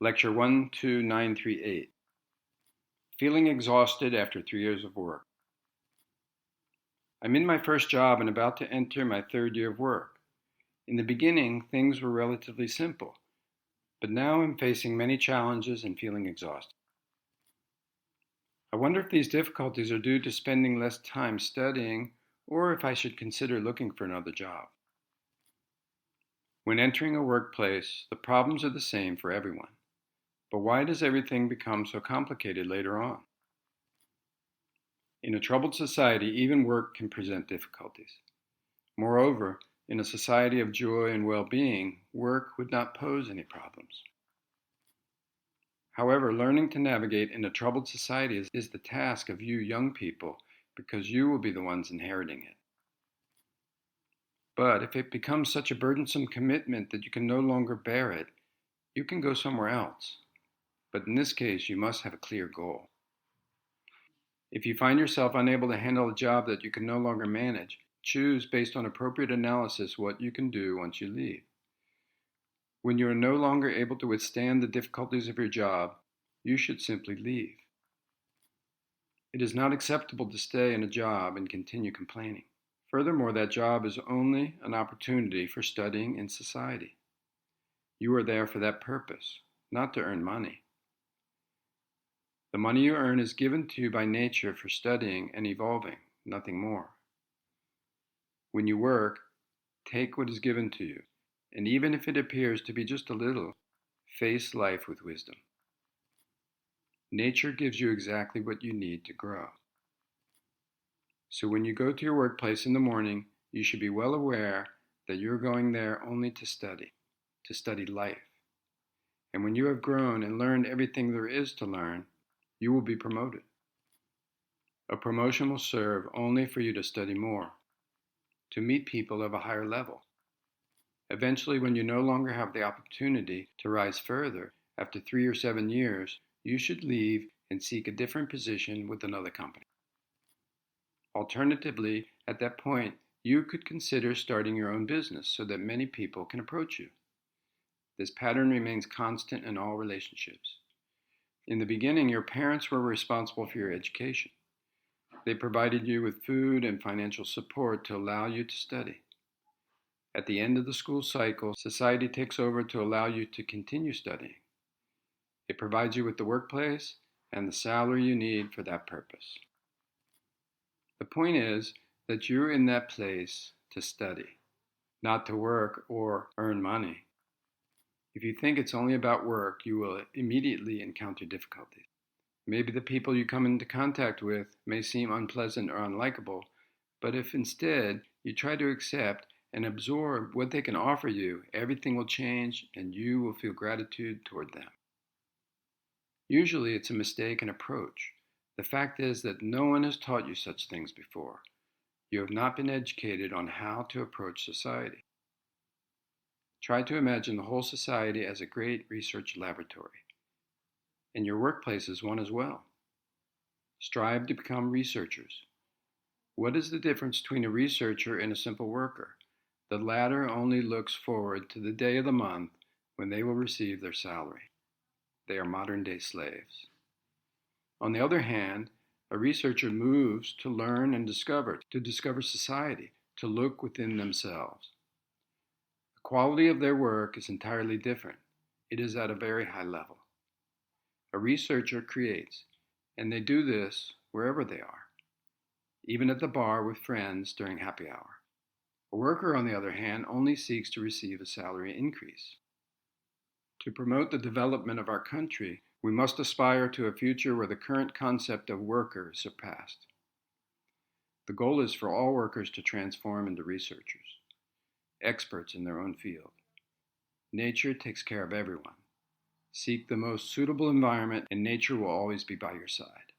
Lecture 12938. Feeling exhausted after 3 years of work. I'm in my first job and about to enter my third year of work. In the beginning, things were relatively simple, but now I'm facing many challenges and feeling exhausted. I wonder if these difficulties are due to spending less time studying or if I should consider looking for another job. When entering a workplace, the problems are the same for everyone. But why does everything become so complicated later on? In a troubled society, even work can present difficulties. Moreover, in a society of joy and well-being, work would not pose any problems. However, learning to navigate in a troubled society is the task of you young people because you will be the ones inheriting it. But if it becomes such a burdensome commitment that you can no longer bear it, you can go somewhere else. But in this case, you must have a clear goal. If you find yourself unable to handle a job that you can no longer manage, choose based on appropriate analysis what you can do once you leave. When you are no longer able to withstand the difficulties of your job, you should simply leave. It is not acceptable to stay in a job and continue complaining. Furthermore, that job is only an opportunity for studying in society. You are there for that purpose, not to earn money. The money you earn is given to you by nature for studying and evolving, nothing more. When you work, take what is given to you, and even if it appears to be just a little, face life with wisdom. Nature gives you exactly what you need to grow. So when you go to your workplace in the morning, you should be well aware that you're going there only to study life. And when you have grown and learned everything there is to learn, you will be promoted. A promotion will serve only for you to study more, to meet people of a higher level. Eventually, when you no longer have the opportunity to rise further, after 3 or 7 years, you should leave and seek a different position with another company. Alternatively, at that point, you could consider starting your own business so that many people can approach you. This pattern remains constant in all relationships. In the beginning, your parents were responsible for your education. They provided you with food and financial support to allow you to study. At the end of the school cycle, society takes over to allow you to continue studying. It provides you with the workplace and the salary you need for that purpose. The point is that you're in that place to study, not to work or earn money. If you think it's only about work, you will immediately encounter difficulties. Maybe the people you come into contact with may seem unpleasant or unlikable, but if instead you try to accept and absorb what they can offer you, everything will change and you will feel gratitude toward them. Usually it's a mistaken approach. The fact is that no one has taught you such things before. You have not been educated on how to approach society. Try to imagine the whole society as a great research laboratory. And your workplace is one as well. Strive to become researchers. What is the difference between a researcher and a simple worker? The latter only looks forward to the day of the month when they will receive their salary. They are modern-day slaves. On the other hand, a researcher moves to learn and to discover society, to look within themselves. The quality of their work is entirely different. It is at a very high level. A researcher creates, and they do this wherever they are, even at the bar with friends during happy hour. A worker, on the other hand, only seeks to receive a salary increase. To promote the development of our country, we must aspire to a future where the current concept of worker is surpassed. The goal is for all workers to transform into researchers, experts in their own field. Nature takes care of everyone. Seek the most suitable environment, and nature will always be by your side.